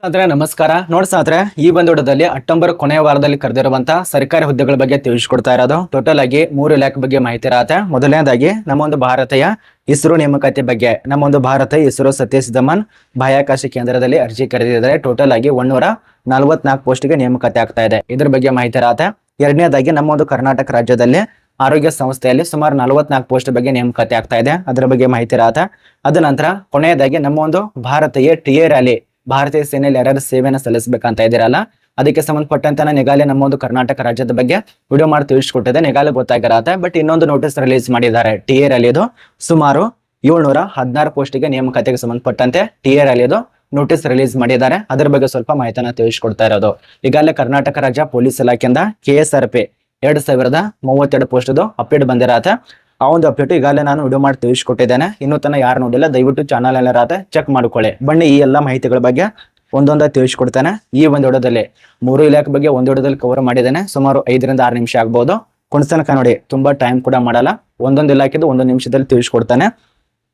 ಆದ್ರೆ ನಮಸ್ಕಾರ ನೋಡ್ಸಾದ್ರೆ ಈ ಒಂದು ವಿಡಿಯೋದಲ್ಲಿ ಅಕ್ಟೋಬರ್ ಕೊನೆಯ ವಾರದಲ್ಲಿ ಕರೆದಿರುವಂತ ಸರ್ಕಾರಿ ಹುದ್ದೆಗಳ ಬಗ್ಗೆ ತಿಳಿಸ್ಕೊಡ್ತಾ ಇರೋದು. ಟೋಟಲ್ ಆಗಿ 3 ಇಲಾಖೆ ಬಗ್ಗೆ ಮಾಹಿತಿ ಇರತ್ತೆ. ಮೊದಲನೇದಾಗಿ ನಮ್ಮ ಒಂದು ಭಾರತೀಯ ಇಸ್ರೋ ನೇಮಕಾತಿ ಬಗ್ಗೆ. ನಮ್ಮ ಒಂದು ಭಾರತೀಯ ಇಸ್ರೋ ಸತೀಶ್ ಧವನ್ ಬಾಹ್ಯಾಕಾಶ ಕೇಂದ್ರದಲ್ಲಿ ಅರ್ಜಿ ಕರೆದಿದ್ದಾರೆ. ಟೋಟಲ್ ಆಗಿ 144 ಪೋಸ್ಟ್ಗೆ ನೇಮಕಾತಿ ಆಗ್ತಾ ಇದೆ. ಇದ್ರ ಬಗ್ಗೆ ಮಾಹಿತಿ ಇರತ್ತೆ. ಎರಡನೇದಾಗಿ ನಮ್ಮ ಒಂದು ಕರ್ನಾಟಕ ರಾಜ್ಯದಲ್ಲಿ ಆರೋಗ್ಯ ಸಂಸ್ಥೆಯಲ್ಲಿ ಸುಮಾರು 44 ಪೋಸ್ಟ್ ಬಗ್ಗೆ ನೇಮಕಾತಿ ಆಗ್ತಾ ಇದೆ. ಅದರ ಬಗ್ಗೆ ಮಾಹಿತಿ ಇರತ್ತೆ. ಅದ ನಂತರ ಕೊನೆಯದಾಗಿ ನಮ್ಮ ಒಂದು ಭಾರತೀಯ ಟಿಎ ರ್ಯಾಲಿ, ಭಾರತೀಯ ಸೇನೆಯಲ್ಲಿ ಯಾರ್ಯಾರು ಸೇವೆಯನ್ನು ಸಲ್ಲಿಸಬೇಕಂತ ಇದ್ದೀರಲ್ಲ, ಅದಕ್ಕೆ ಸಂಬಂಧಪಟ್ಟಂತ ನಾನು ಈಗಾಗಲೇ ನಮ್ಮ ಒಂದು ಕರ್ನಾಟಕ ರಾಜ್ಯದ ಬಗ್ಗೆ ವಿಡಿಯೋ ಮಾಡಿ ತಿಳಿಸ್ಕೊಟ್ಟಿದ್ದೆ. ಈಗಾಗಲೇ ಗೊತ್ತಾಗಿರತ್ತೆ. ಬಟ್ ಇನ್ನೊಂದು ನೋಟಿಸ್ ರಿಲೀಸ್ ಮಾಡಿದ್ದಾರೆ ಟಿಎ ರ್ಯಾಲಿದು. ಸುಮಾರು 716 ಪೋಸ್ಟಿಗೆ ನೇಮಕಾತಿಗೆ ಸಂಬಂಧಪಟ್ಟಂತೆ ಟಿಎ ರ್ಯಾಲಿದು ನೋಟಿಸ್ ರಿಲೀಸ್ ಮಾಡಿದ್ದಾರೆ. ಅದರ ಬಗ್ಗೆ ಸ್ವಲ್ಪ ಮಾಹಿತಿನ ತಿಳಿಸ್ಕೊಡ್ತಾ ಇರೋದು. ಈಗಾಗಲೇ ಕರ್ನಾಟಕ ರಾಜ್ಯ ಪೊಲೀಸ್ ಇಲಾಖೆಯಿಂದ KSRP 2032 ಪೋಸ್ಟ್ ಅಪ್ಡೇಟ್ ಬಂದಿರತ್ತೆ. ಆ ಒಂದು ಅಪ್ಡೇಟ್ ಈಗಾಗಲೇ ನಾನು ವಿಡಿಯೋ ಮಾಡಿ ತಿಳಿಸ್ಕೊಟ್ಟಿದ್ದೇನೆ. ಇನ್ನೂ ತನಕ ಯಾರು ನೋಡಿಲ್ಲ ದಯವಿಟ್ಟು ಚಾನಲ್ ಎಲ್ಲ ಚೆಕ್ ಮಾಡ್ಕೊಳ್ಳಿ. ಬನ್ನಿ ಈ ಎಲ್ಲ ಮಾಹಿತಿಗಳ ಬಗ್ಗೆ ಒಂದೊಂದ ತಿಳಿಸ್ಕೊಡ್ತೇನೆ. ಈ ಒಂದು ವಿಡಿಯೋದಲ್ಲಿ 3 ಇಲಾಖೆ ಬಗ್ಗೆ ಒಂದು ವಿಡಿಯೋದಲ್ಲಿ ಕವರ್ ಮಾಡಿದ್ದೇನೆ. ಸುಮಾರು 5 ರಿಂದ 6 ನಿಮಿಷ ಆಗ್ಬಹುದು. ಕೊನೆತನಕ ನೋಡಿ, ತುಂಬಾ ಟೈಮ್ ಕೂಡ ಮಾಡಲ್ಲ. ಒಂದೊಂದು ಇಲಾಖೆದು 1 ನಿಮಿಷದಲ್ಲಿ ತಿಳಿಸ್ಕೊಡ್ತಾನೆ.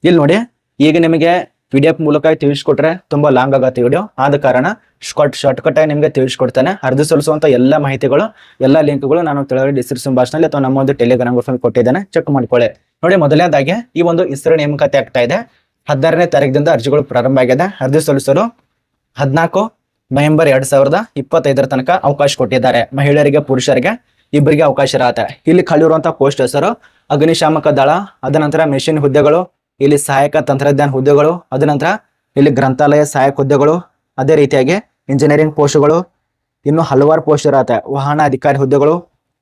ಇಲ್ಲಿ ನೋಡಿ, ಈಗ ನಿಮಗೆ PDF ಮೂಲಕ ತಿಳಿಸ್ಕೊಟ್ರೆ ತುಂಬಾ ಲಾಂಗ್ ಆಗತ್ತೆ ವಿಡಿಯೋ. ಆದ ಕಾರಣ ಶಾರ್ಟ್ ಕಟ್ ಆಗಿ ನಿಮಗೆ ತಿಳಿಸ್ಕೊಡ್ತಾನೆ. ಅರ್ಜಿ ಸಲ್ಲಿಸುವಂತ ಎಲ್ಲ ಮಾಹಿತಿಗಳು, ಎಲ್ಲ ಲಿಂಕ್ಗಳು ನಾನು ಕೆಳಗಡೆ ಡಿಸ್ಕ್ರಿಪ್ಷನ್ ಬಾಕ್ಸ್ ನಲ್ಲಿ ಅಥವಾ ನಮ್ಮ ಒಂದು ಟೆಲಿಗ್ರಾಮ್ ಗ್ರೂಪ್ ಕೊಟ್ಟಿದ್ದೇನೆ. ಚೆಕ್ ಮಾಡ್ಕೊಳ್ಳಿ. ನೋಡಿ, ಮೊದಲನೇದಾಗಿ ಈ ಒಂದು ಇಸ್ರೋ ನೇಮಕಾತಿ ಆಗ್ತಾ ಇದೆ. 16ನೇ ತಾರೀಕಿನಿಂದ ಅರ್ಜಿಗಳು ಪ್ರಾರಂಭ ಆಗಿದೆ. ಅರ್ಜಿ ಸಲ್ಲಿಸಲು 14 ನವೆಂಬರ್ 2025 ತನಕ ಅವಕಾಶ ಕೊಟ್ಟಿದ್ದಾರೆ. ಮಹಿಳೆಯರಿಗೆ, ಪುರುಷರಿಗೆ ಇಬ್ಬರಿಗೆ ಅವಕಾಶ ಇರತ್ತೆ. ಇಲ್ಲಿ ಖಾಲಿರುವಂತಹ ಪೋಸ್ಟ್ ಹೆಸರು ಅಗ್ನಿಶಾಮಕ ದಳ, ಅದ ನಂತರ ಮೆಷಿನ್ ಹುದ್ದೆಗಳು, ಇಲ್ಲಿ ಸಹಾಯಕ ತಂತ್ರಜ್ಞಾನ ಹುದ್ದೆಗಳು, ಅದ ನಂತರ ಇಲ್ಲಿ ಗ್ರಂಥಾಲಯ ಸಹಾಯಕ ಹುದ್ದೆಗಳು, ಅದೇ ರೀತಿಯಾಗಿ ಇಂಜಿನಿಯರಿಂಗ್ ಪೋಸ್ಟ್ಗಳು, ಇನ್ನು ಹಲವಾರು ಪೋಸ್ಟ್ ಇರತ್ತೆ. ವಾಹನ ಅಧಿಕಾರಿ ಹುದ್ದೆಗಳು,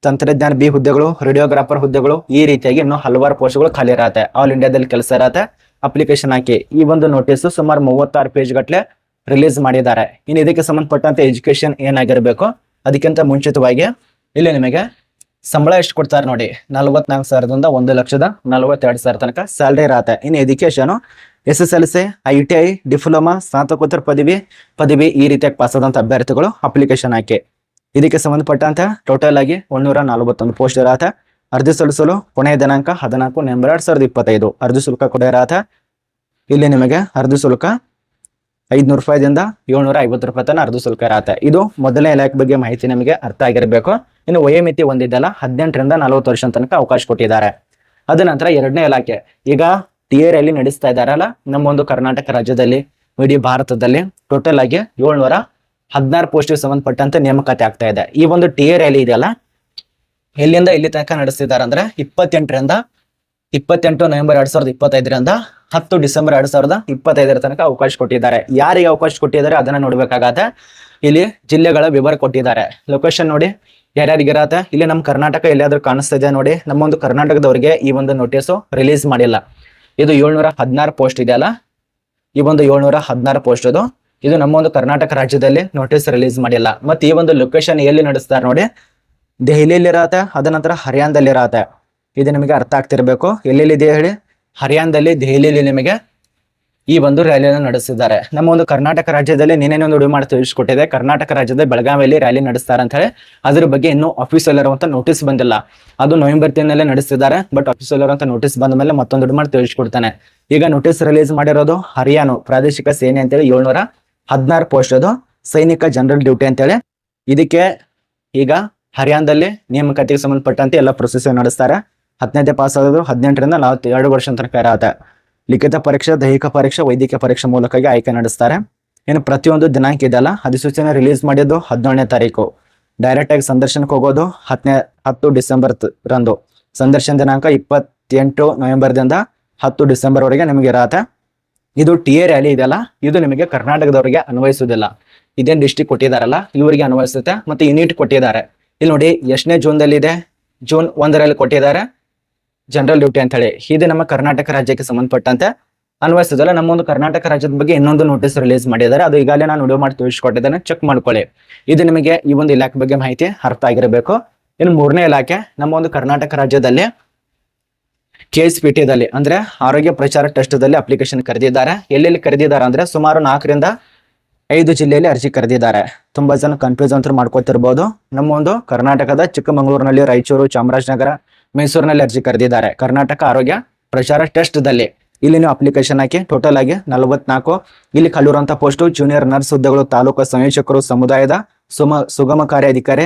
ತಂತ್ರಜ್ಞಾನ ಬಿ ಹುದ್ದೆಗಳು, ರೇಡಿಯೋಗ್ರಾಫರ್ ಹುದ್ದೆಗಳು, ಈ ರೀತಿಯಾಗಿ ಇನ್ನು ಹಲವಾರು ಪೋಸ್ಟ್ಗಳು ಖಾಲಿ ಇರತ್ತೆ. ಆಲ್ ಇಂಡಿಯಾದಲ್ಲಿ ಕೆಲಸ ಇರತ್ತೆ. ಅಪ್ಲಿಕೇಶನ್ ಹಾಕಿ ಈ ಒಂದು ನೋಟಿಸ್ ಸುಮಾರು 36 ಪೇಜ್ ಗಟ್ಟಲೆ ರಿಲೀಸ್ ಮಾಡಿದ್ದಾರೆ. ಇನ್ನು ಇದಕ್ಕೆ ಸಂಬಂಧಪಟ್ಟಂತೆ ಎಜುಕೇಶನ್ ಏನಾಗಿರ್ಬೇಕು, ಅದಕ್ಕಿಂತ ಮುಂಚಿತವಾಗಿ ಇಲ್ಲಿ ನಿಮಗೆ ಸಂಬಳ ಎಷ್ಟು ಕೊಡ್ತಾರೆ ನೋಡಿ, 44,000ದಿಂದ 1,42,000 ತನಕ ಸ್ಯಾಲರಿ ಇರತ್ತೆ. ಇನ್ನು ಎಜುಕೇಶನ್ SSLC, ITI, ಡಿಪ್ಲೊಮಾ, ಸ್ನಾತಕೋತ್ತರ ಪದವಿ ಈ ರೀತಿಯಾಗಿ ಪಾಸ್ ಆದಂತ ಅಭ್ಯರ್ಥಿಗಳು ಅಪ್ಲಿಕೇಶನ್ ಹಾಕಿ. ಇದಕ್ಕೆ ಸಂಬಂಧಪಟ್ಟಂತೆ ಟೋಟಲ್ ಆಗಿ 141 ಪೋಸ್ಟ್ ಇರತ್ತೆ. ಅರ್ಜಿ ಸಲ್ಲಿಸಲು ಕೊನೆಯ ದಿನಾಂಕ 14 ನವೆಂಬರ್ 2025. ಅರ್ಜಿ ಶುಲ್ಕ ಕೂಡ ಇರತ್ತೆ. ಇಲ್ಲಿ ನಿಮಗೆ ಅರ್ಜಿ ಶುಲ್ಕ 500 ರೂಪಾಯಿದಿಂದ 750 ರೂಪಾಯಿ ತನಕ ಅರ್ಜಿ ಶುಲ್ಕ ಇರತ್ತೆ. ಇದು ಮೊದಲನೇ ಇಲಾಖೆ ಬಗ್ಗೆ ಮಾಹಿತಿ ನಿಮಗೆ ಅರ್ಥ ಆಗಿರಬೇಕು. ಇನ್ನು ವಯೋಮಿತಿ ಒಂದಿದ್ದಲ್ಲ, 18 ರಿಂದ 40 ವರ್ಷ ತನಕ ಅವಕಾಶ ಕೊಟ್ಟಿದ್ದಾರೆ. ಅದ ನಂತರ ಎರಡನೇ ಇಲಾಖೆ, ಈಗ ಟಿಎ ರ್ಯಾಲಿ ನಡೆಸ್ತಾ ಇದ್ದಾರಲ್ಲ ನಮ್ಮ ಒಂದು ಕರ್ನಾಟಕ ರಾಜ್ಯದಲ್ಲಿ, ಇಡೀ ಭಾರತದಲ್ಲಿ ಟೋಟಲ್ ಆಗಿ 716 ಪೋಸ್ಟ್ಗೆ ಸಂಬಂಧಪಟ್ಟಂತೆ ನೇಮಕಾತಿ ಆಗ್ತಾ ಇದೆ. ಈ ಒಂದು ಟಿಎ ರ್ಯಾಲಿ ಇದೆಯಲ್ಲ, ಎಲ್ಲಿಂದ ಇಲ್ಲಿ ತನಕ ನಡೆಸ್ತಿದ್ದಾರೆ ಅಂದ್ರೆ 28 ನವೆಂಬರ್ 2025ರಿಂದ 10 ಡಿಸೆಂಬರ್ 2025 ತನಕ ಅವಕಾಶ ಕೊಟ್ಟಿದ್ದಾರೆ. ಯಾರಿಗೆ ಅವಕಾಶ ಕೊಟ್ಟಿದ್ದಾರೆ ಅದನ್ನ ನೋಡ್ಬೇಕಾಗತ್ತೆ. ಇಲ್ಲಿ ಜಿಲ್ಲೆಗಳ ವಿವರ ಕೊಟ್ಟಿದ್ದಾರೆ. ಲೊಕೇಶನ್ ನೋಡಿ ಯಾರ್ಯಾರಿಗಿರತ್ತೆ. ಇಲ್ಲಿ ನಮ್ಮ ಕರ್ನಾಟಕ ಎಲ್ಲಿಯಾದ್ರೂ ಕಾಣಿಸ್ತಾ ಇದೆ ನೋಡಿ. ನಮ್ಮ ಒಂದು ಕರ್ನಾಟಕದವರಿಗೆ ಈ ಒಂದು ನೋಟಿಸ್ ರಿಲೀಸ್ ಮಾಡಿಲ್ಲ. ಇದು 716 ಪೋಸ್ಟ್ ಇದೆಯಲ್ಲ, ಈ ಒಂದು 716 ಪೋಸ್ಟ್ ಇದು ನಮ್ಮ ಒಂದು ಕರ್ನಾಟಕ ರಾಜ್ಯದಲ್ಲಿ ನೋಟಿಸ್ ರಿಲೀಸ್ ಮಾಡಿಲ್ಲ. ಮತ್ತೆ ಈ ಒಂದು ಲೊಕೇಶನ್ ಎಲ್ಲಿ ನಡೆಸ್ತಾರೆ ನೋಡಿ, ದೆಹಲಿಯಲ್ಲಿ ಇರತ್ತೆ, ಅದ ನಂತರ ಹರಿಯಾಣದಲ್ಲಿ ಇರತ್ತೆ. ಇದು ನಿಮಗೆ ಅರ್ಥ ಆಗ್ತಿರ್ಬೇಕು. ಎಲ್ಲೆಲ್ಲಿದೆ ಹೇಳಿ, ಹರಿಯಾಣದಲ್ಲಿ, ದೆಹಲಿಯಲ್ಲಿ ನಿಮಗೆ ಈ ಒಂದು ರ್ಯಾಲಿಯನ್ನು ನಡೆಸಿದ್ದಾರೆ. ನಮ್ಮ ಒಂದು ಕರ್ನಾಟಕ ರಾಜ್ಯದಲ್ಲಿ ನೀನೇನೊಂದು ವಿಡಿಯೋ ಮಾಡಿ ತಿಳಿಸ್ಕೊಟ್ಟಿದೆ. ಕರ್ನಾಟಕ ರಾಜ್ಯದ ಬೆಳಗಾವಿಯಲ್ಲಿ ರ್ಯಾಲಿ ನಡೆಸ್ತಾರೆ ಅಂತ ಹೇಳಿ. ಅದ್ರ ಬಗ್ಗೆ ಇನ್ನೂ ಅಫಿಷಿಯಲ್ ಇರುವಂತ ನೋಟಿಸ್ ಬಂದಿಲ್ಲ. ಅದು ನವೆಂಬರ್ ತಿಂಗಳಲ್ಲೇ ನಡೆಸಿದ್ದಾರೆ. ಬಟ್ ಅಫಿಷಿಯಲ್ ಇರುವಂತ ನೋಟಿಸ್ ಬಂದ ಮೇಲೆ ಮತ್ತೊಂದು ವಿಡಿಯೋ ಮಾಡಿ ತಿಳಿಸ್ಕೊಡ್ತಾನೆ. ಈಗ ನೋಟಿಸ್ ರಿಲೀಸ್ ಮಾಡಿರೋದು ಹರಿಯಾಣ ಪ್ರಾದೇಶಿಕ ಸೇನೆ ಅಂತೇಳಿ 716 ಪೋಸ್ಟ್ ಅದು ಸೈನಿಕ ಜನರಲ್ ಡ್ಯೂಟಿ ಅಂತೇಳಿ. ಇದಕ್ಕೆ ಈಗ ಹರಿಯಾಣದಲ್ಲಿ ನೇಮಕಾತಿಗೆ ಸಂಬಂಧಪಟ್ಟಂತೆ ಎಲ್ಲ ಪ್ರೊಸೆಸ್ ನಡೆಸ್ತಾರೆ. 10ನೇ ಪಾಸ್ ಆಗೋದು 18 ರಿಂದ 42 ವರ್ಷ ತನಕ ಇರತ್ತೆ. ಲಿಖಿತ ಪರೀಕ್ಷೆ, ದೈಹಿಕ ಪರೀಕ್ಷೆ, ವೈದ್ಯಕೀಯ ಪರೀಕ್ಷೆ ಮೂಲಕ ಆಯ್ಕೆ ನಡೆಸ್ತಾರೆ. ಇನ್ನು ಪ್ರತಿಯೊಂದು ದಿನಾಂಕ ಇದೆಲ್ಲ, ಅಧಿಸೂಚನೆ ರಿಲೀಸ್ ಮಾಡಿದ್ದು 17ನೇ ತಾರೀಕು. ಡೈರೆಕ್ಟ್ ಆಗಿ ಸಂದರ್ಶನಕ್ಕೆ ಹೋಗೋದು 10 ಡಿಸೆಂಬರ್ ರಂದು. ಸಂದರ್ಶನ ದಿನಾಂಕ 28 ನವೆಂಬರ್ದಿಂದ 10 ಡಿಸೆಂಬರ್ ವರೆಗೆ ನಿಮಗೆ ಇರತ್ತೆ. ಇದು ಟಿಎ ರ್ಯಾಲಿ ಇದೆಯಲ್ಲ, ಇದು ನಿಮಗೆ ಕರ್ನಾಟಕದವರಿಗೆ ಅನ್ವಯಿಸುವುದಿಲ್ಲ. ಇದೇನ್ ಡಿಸ್ಟ್ರಿಕ್ಟ್ ಕೊಟ್ಟಿದಾರಲ್ಲ ಇವರಿಗೆ ಅನ್ವಯಿಸುತ್ತೆ. ಮತ್ತೆ ಯೂನಿಟ್ ಕೊಟ್ಟಿದ್ದಾರೆ. ಇಲ್ಲಿ ನೋಡಿ ಎಷ್ಟನೇ ಜೂನ್ದಲ್ಲಿ ಇದೆ, ಜೂನ್ 1ರಲ್ಲಿ ಕೊಟ್ಟಿದ್ದಾರೆ ಜನರಲ್ ಡ್ಯೂಟಿ ಅಂತ ಹೇಳಿ. ಇದು ನಮ್ಮ ಕರ್ನಾಟಕ ರಾಜ್ಯಕ್ಕೆ ಸಂಬಂಧಪಟ್ಟಂತೆ ಅನ್ವಯಿಸೋದಲ್ಲ. ನಮ್ಮ ಒಂದು ಕರ್ನಾಟಕ ರಾಜ್ಯದ ಬಗ್ಗೆ ಇನ್ನೊಂದು ನೋಟಿಸ್ ರಿಲೀಸ್ ಮಾಡಿದ್ದಾರೆ. ಅದು ಈಗಾಗಲೇ ನಾನು ವಿಡಿಯೋ ಮಾಡಿ ತಿಳಿಸ್ಕೊಟ್ಟಿದ್ದೇನೆ. ಚೆಕ್ ಮಾಡ್ಕೊಳ್ಳಿ. ಇದು ನಿಮಗೆ ಈ ಒಂದು ಇಲಾಖೆ ಬಗ್ಗೆ ಮಾಹಿತಿ ಅರ್ಥ ಆಗಿರಬೇಕು. ಇನ್ನು 3ನೇ ಇಲಾಖೆ, ನಮ್ಮ ಒಂದು ಕರ್ನಾಟಕ ರಾಜ್ಯದಲ್ಲಿ KSPT ಅಂದ್ರೆ ಆರೋಗ್ಯ ಪ್ರಚಾರ ಟೆಸ್ಟ್ದಲ್ಲಿ ಅಪ್ಲಿಕೇಶನ್ ಕರೆದಿದ್ದಾರೆ. ಎಲ್ಲೆಲ್ಲಿ ಕರೆದಿದ್ದಾರೆ ಅಂದ್ರೆ ಸುಮಾರು 4 ರಿಂದ 5 ಜಿಲ್ಲೆಯಲ್ಲಿ ಅರ್ಜಿ ಕರೆದಿದ್ದಾರೆ. ತುಂಬಾ ಜನ ಕನ್ಫ್ಯೂಸ್ ಅಂತ ಮಾಡ್ಕೋತಿರ್ಬೋದು. ನಮ್ಮ ಒಂದು ಕರ್ನಾಟಕದ ಚಿಕ್ಕಮಗಳೂರಿನಲ್ಲಿ, ರಾಯಚೂರು, ಚಾಮರಾಜನಗರ, ಮೈಸೂರಿನಲ್ಲಿ ಅರ್ಜಿ ಕರೆದಿದ್ದಾರೆ. ಕರ್ನಾಟಕ ಆರೋಗ್ಯ ಪ್ರಚಾರ ಟೆಸ್ಟ್ ದಲ್ಲಿ ಇಲ್ಲಿ ನೀವು ಅಪ್ಲಿಕೇಶನ್ ಹಾಕಿ ಟೋಟಲ್ ಆಗಿ 44 ಇಲ್ಲಿ ಕಲಿರುವಂತಹ ಪೋಸ್ಟ್ ಜೂನಿಯರ್ ನರ್ಸ್ ಹುದ್ದೆಗಳು, ತಾಲೂಕು ಸಂಯೋಜಕರು, ಸಮುದಾಯದ ಸುಗಮಕಾರಿ ಅಧಿಕಾರಿ,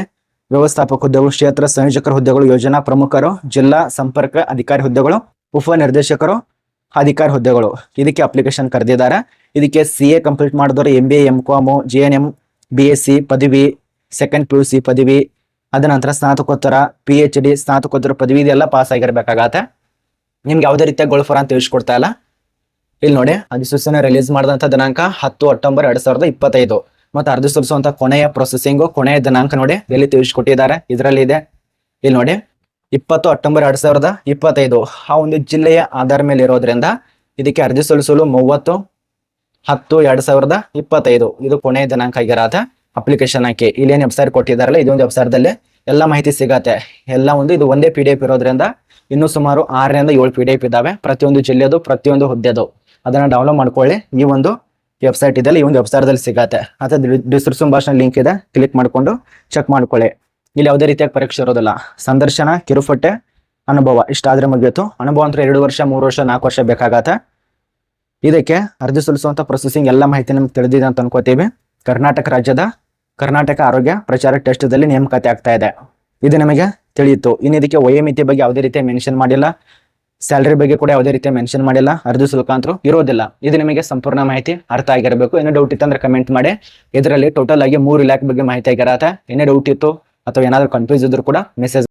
ವ್ಯವಸ್ಥಾಪಕ ಹುದ್ದೆಗಳು, ಕ್ಷೇತ್ರ ಸಂಯೋಜಕರ ಹುದ್ದೆಗಳು, ಯೋಜನಾ ಪ್ರಮುಖರು, ಜಿಲ್ಲಾ ಸಂಪರ್ಕ ಅಧಿಕಾರಿ ಹುದ್ದೆಗಳು, ಉಪನಿರ್ದೇಶಕರು, ಅಧಿಕಾರಿ ಹುದ್ದೆಗಳು. ಇದಕ್ಕೆ ಅಪ್ಲಿಕೇಶನ್ ಕರೆದಿದ್ದಾರೆ. ಇದಕ್ಕೆ CA ಕಂಪ್ಲೀಟ್ ಮಾಡಿದವರು MBA, MCOM, JNM, BSc ಪದವಿ, ಸೆಕೆಂಡ್ PUC ಪದವಿ, ಅದ ನಂತರ ಸ್ನಾತಕೋತ್ತರ, PhD, ಸ್ನಾತಕೋತ್ತರ ಪದವಿ ಇದೆಲ್ಲ ಪಾಸ್ ಆಗಿರ್ಬೇಕಾಗತ್ತೆ. ನಿಮ್ಗೆ ಯಾವುದೇ ರೀತಿಯ ಗೋಲ್ಫರ್ ಅಂತ ತಿಳಿಸ್ಕೊಡ್ತಾ ಇಲ್ಲ. ಇಲ್ಲಿ ನೋಡಿ, ಅಧಿಸೂಚನೆ ರಿಲೀಸ್ ಮಾಡಿದಂತ ದಿನಾಂಕ 10 ಅಕ್ಟೋಬರ್ 2025 ಮತ್ತು ಅರ್ಜಿ ಸಲ್ಲಿಸುವಂತ ಕೊನೆಯ ಪ್ರೊಸೆಸಿಂಗ್ ಕೊನೆಯ ದಿನಾಂಕ ನೋಡಿ ಎಲ್ಲಿ ತಿಳಿಸ್ಕೊಟ್ಟಿದ್ದಾರೆ, ಇದರಲ್ಲಿ ಇದೆ. ಇಲ್ಲಿ ನೋಡಿ 20 ಅಕ್ಟೋಬರ್ 2025 ಆ ಒಂದು ಜಿಲ್ಲೆಯ ಆಧಾರ ಮೇಲೆ ಇರೋದ್ರಿಂದ ಇದಕ್ಕೆ ಅರ್ಜಿ ಸಲ್ಲಿಸಲು 30/10/2025 ಇದು ಕೊನೆಯ ದಿನಾಂಕ ಆಗಿರತ್ತೆ. ಅಪ್ಲಿಕೇಶನ್ ಹಾಕಿ ಇಲ್ಲೇನು ವೆಬ್ಸೈಟ್ ಕೊಟ್ಟಿದ್ದಾರಲ್ಲ, ಇದೊಂದು ವೆಬ್ಸೈಟ್ದಲ್ಲಿ ಎಲ್ಲ ಮಾಹಿತಿ ಸಿಗತ್ತೆ. ಎಲ್ಲ ಇದು ಒಂದೇ PDF ಇರೋದ್ರಿಂದ ಇನ್ನು ಸುಮಾರು 6 ರಿಂದ 7 PDF ಇದಾವೆ, ಪ್ರತಿಯೊಂದು ಜಿಲ್ಲೆದು, ಪ್ರತಿಯೊಂದು ಹುದ್ದೆದು. ಅದನ್ನ ಡೌನ್ಲೋಡ್ ಮಾಡ್ಕೊಳ್ಳಿ. ಈ ಒಂದು ವೆಬ್ಸೈಟ್ ಇದೆಲ್ಲ ಈ ಒಂದು ವೆಬ್ಸೈಟ್ದಲ್ಲಿ ಸಿಗತ್ತೆ. ಅಥವಾ ಡಿಸ್ಕ್ರಿಪ್ಷನ್ ಬಾಕ್ಸ್ನಲ್ಲಿ ಲಿಂಕ್ ಇದೆ, ಕ್ಲಿಕ್ ಮಾಡ್ಕೊಂಡು ಚೆಕ್ ಮಾಡ್ಕೊಳ್ಳಿ. ಇಲ್ಲಿ ಯಾವುದೇ ರೀತಿಯಾಗಿ ಪರೀಕ್ಷೆ ಇರೋದಿಲ್ಲ. ಸಂದರ್ಶನ, ಕಿರುಪಟ್ಟೆ, ಅನುಭವ ಇಷ್ಟಾದ್ರೆ ಮುಗಿಯಿತು. ಅನುಭವ ಅಂದ್ರೆ 2 ವರ್ಷ, 3 ವರ್ಷ, 4 ವರ್ಷ ಬೇಕಾಗತ್ತೆ. ಇದಕ್ಕೆ ಅರ್ಜಿ ಸಲ್ಲಿಸುವಂತ ಪ್ರೊಸೆಸಿಂಗ್ ಎಲ್ಲ ಮಾಹಿತಿ ನಿಮ್ಗೆ ತಿಳಿದಿದೆ ಅಂತ ಅನ್ಕೋತೀವಿ. ಕರ್ನಾಟಕ ರಾಜ್ಯದ ಕರ್ನಾಟಕ ಆರೋಗ್ಯ ಪ್ರಚಾರ ಟೆಸ್ಟ್ದಲ್ಲಿ ನೇಮಕಾತಿ ಆಗ್ತಾ ಇದೆ, ಇದು ನಿಮಗೆ ತಿಳಿಯಿತು. ಇನ್ನು ಇದಕ್ಕೆ ವಯೋಮಿತಿ ಬಗ್ಗೆ ಯಾವುದೇ ರೀತಿಯ ಮೆನ್ಷನ್ ಮಾಡಿಲ್ಲ, ಸ್ಯಾಲರಿ ಬಗ್ಗೆ ಕೂಡ ಯಾವುದೇ ರೀತಿಯ ಮೆನ್ಷನ್ ಮಾಡಿಲ್ಲ, ಅರ್ಜಿ ಶುಲ್ಕ ಅಂತೂ ಇರೋದಿಲ್ಲ. ಇದು ನಿಮಗೆ ಸಂಪೂರ್ಣ ಮಾಹಿತಿ ಅರ್ಥ ಆಗಿರಬೇಕು. ಏನೋ ಡೌಟ್ ಇತ್ತು ಅಂದ್ರೆ ಕಮೆಂಟ್ ಮಾಡಿ. ಇದರಲ್ಲಿ ಟೋಟಲ್ ಆಗಿ 3 ಲ್ಯಾಕ್ ಬಗ್ಗೆ ಮಾಹಿತಿ ಆಗಿರತ್ತೆ. ಏನೇ ಡೌಟ್ ಇತ್ತು ಅಥವಾ ಏನಾದ್ರು ಕನ್ಫ್ಯೂಸ್ ಇದ್ರು ಕೂಡ ಮೆಸೇಜ್